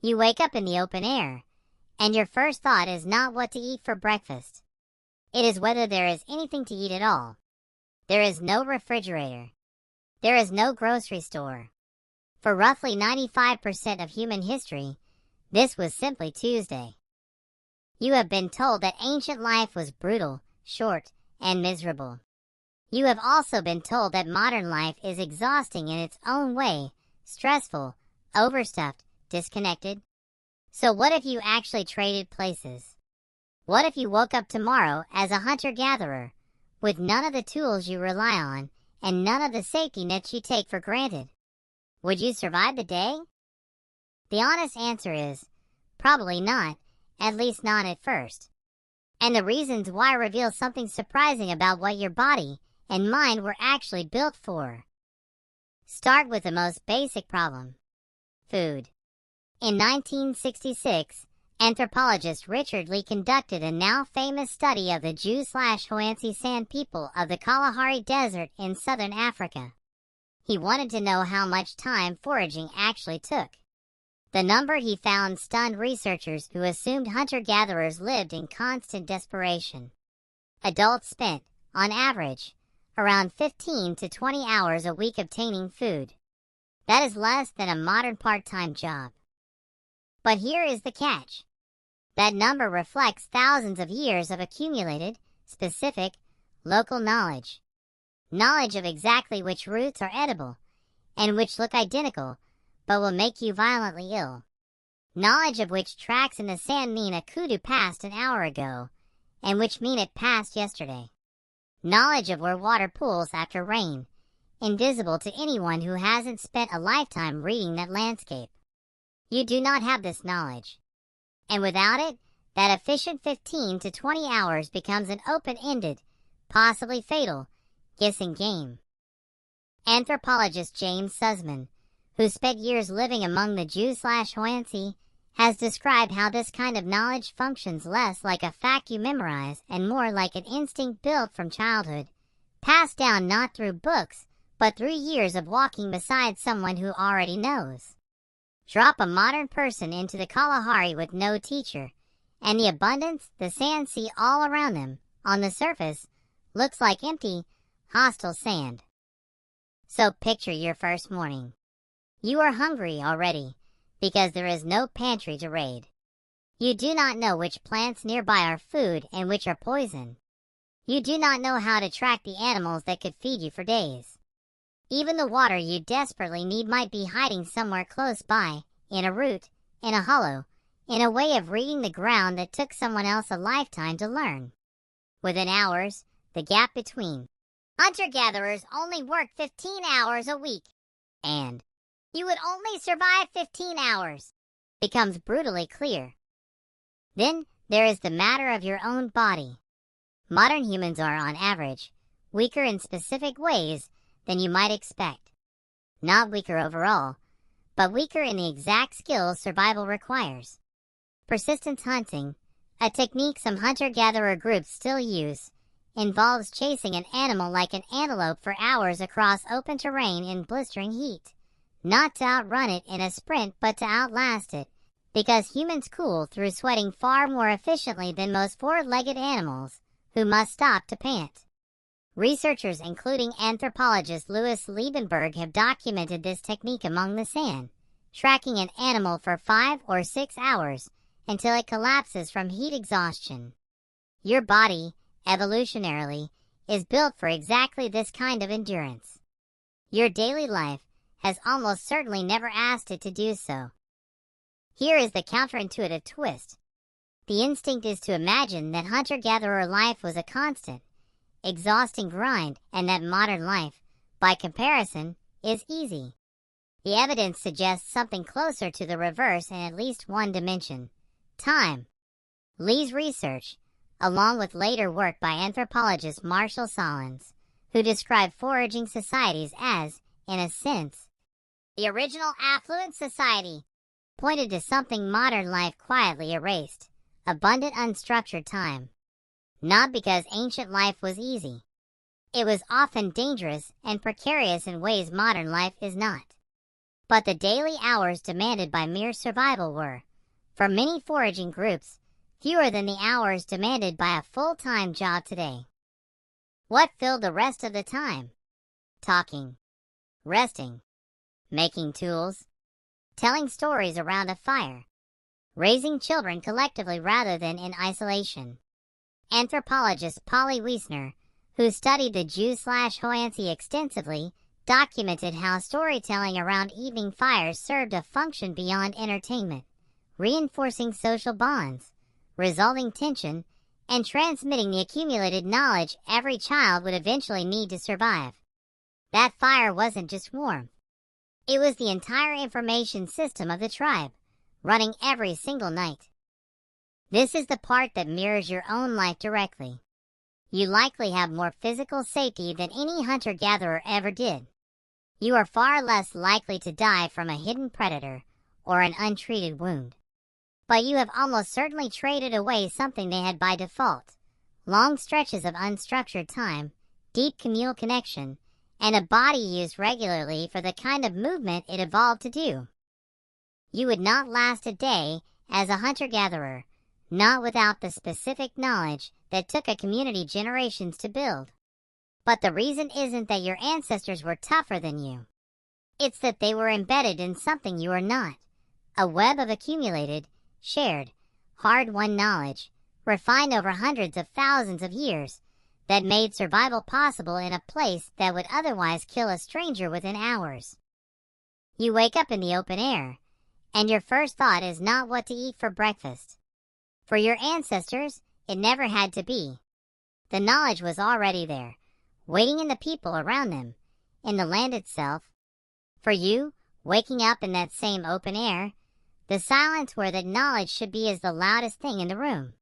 You wake up in the open air, and your first thought is not what to eat for breakfast. It is whether there is anything to eat at all. There is no refrigerator. There is no grocery store. For roughly 95% of human history, this was simply Tuesday. You have been told that ancient life was brutal, short, and miserable. You have also been told that modern life is exhausting in its own way, stressful, overstuffed, disconnected. So what if you actually traded places? What if you woke up tomorrow as a hunter-gatherer, with none of the tools you rely on and none of the safety nets you take for granted? Would you survive the day? The honest answer is, probably not, at least not at first. And the reasons why reveal something surprising about what your body and mind were actually built for. Start with the most basic problem: food. In 1966, anthropologist Richard Lee conducted a now famous study of the Jew/Hoansi Sand people of the Kalahari Desert in southern Africa. He wanted to know how much time foraging actually took. The number he found stunned researchers who assumed hunter-gatherers lived in constant desperation. Adults spent, on average, around 15 to 20 hours a week obtaining food. That is less than a modern part-time job. But here is the catch. That number reflects thousands of years of accumulated, specific, local knowledge. Knowledge of exactly which roots are edible, and which look identical, but will make you violently ill. Knowledge of which tracks in the sand mean a kudu passed an hour ago, and which mean it passed yesterday. Knowledge of where water pools after rain, invisible to anyone who hasn't spent a lifetime reading that landscape. You do not have this knowledge. And without it, that efficient 15 to 20 hours becomes an open-ended, possibly fatal, guessing game. Anthropologist James Sussman, who spent years living among the Jew/Hoansi, has described how this kind of knowledge functions less like a fact you memorize and more like an instinct built from childhood, passed down not through books, but through years of walking beside someone who already knows. Drop a modern person into the Kalahari with no teacher, and the abundance the sand see all around them, on the surface, looks like empty, hostile sand. So picture your first morning. You are hungry already, because there is no pantry to raid. You do not know which plants nearby are food and which are poison. You do not know how to track the animals that could feed you for days. Even the water you desperately need might be hiding somewhere close by, in a root, in a hollow, in a way of reading the ground that took someone else a lifetime to learn. Within hours, the gap between hunter-gatherers only work 15 hours a week, and you would only survive 15 hours becomes brutally clear. Then there is the matter of your own body. Modern humans are, on average, weaker in specific ways than you might expect. Not weaker overall, but weaker in the exact skills survival requires. Persistence hunting, a technique some hunter-gatherer groups still use, involves chasing an animal like an antelope for hours across open terrain in blistering heat. Not to outrun it in a sprint, but to outlast it, because humans cool through sweating far more efficiently than most four-legged animals, who must stop to pant. Researchers including anthropologist Louis Liebenberg have documented this technique among the sand, tracking an animal for 5 or 6 hours until it collapses from heat exhaustion. Your body, evolutionarily, is built for exactly this kind of endurance. Your daily life has almost certainly never asked it to do so. Here is the counterintuitive twist. The instinct is to imagine that hunter-gatherer life was a constant, exhausting grind, and that modern life, by comparison, is easy. The evidence suggests something closer to the reverse in at least one dimension: time. Lee's research, along with later work by anthropologist Marshall Solins, who described foraging societies as, in a sense, the original affluent society, pointed to something modern life quietly erased: abundant unstructured time. Not because ancient life was easy. It was often dangerous and precarious in ways modern life is not. But the daily hours demanded by mere survival were, for many foraging groups, fewer than the hours demanded by a full-time job today. What filled the rest of the time? Talking, resting, making tools, telling stories around a fire, raising children collectively rather than in isolation. Anthropologist Polly Wiesner, who studied the Jew/Hoansi extensively, documented how storytelling around evening fires served a function beyond entertainment, reinforcing social bonds, resolving tension, and transmitting the accumulated knowledge every child would eventually need to survive. That fire wasn't just warmth. It was the entire information system of the tribe, running every single night. This is the part that mirrors your own life directly. You likely have more physical safety than any hunter-gatherer ever did. You are far less likely to die from a hidden predator or an untreated wound. But you have almost certainly traded away something they had by default: long stretches of unstructured time, deep communal connection, and a body used regularly for the kind of movement it evolved to do. You would not last a day as a hunter-gatherer, not without the specific knowledge that took a community generations to build. But the reason isn't that your ancestors were tougher than you. It's that they were embedded in something you are not: a web of accumulated, shared, hard-won knowledge, refined over hundreds of thousands of years, that made survival possible in a place that would otherwise kill a stranger within hours. You wake up in the open air, and your first thought is not what to eat for breakfast. For your ancestors, it never had to be. The knowledge was already there, waiting in the people around them, in the land itself. For you, waking up in that same open air, the silence where that knowledge should be is the loudest thing in the room.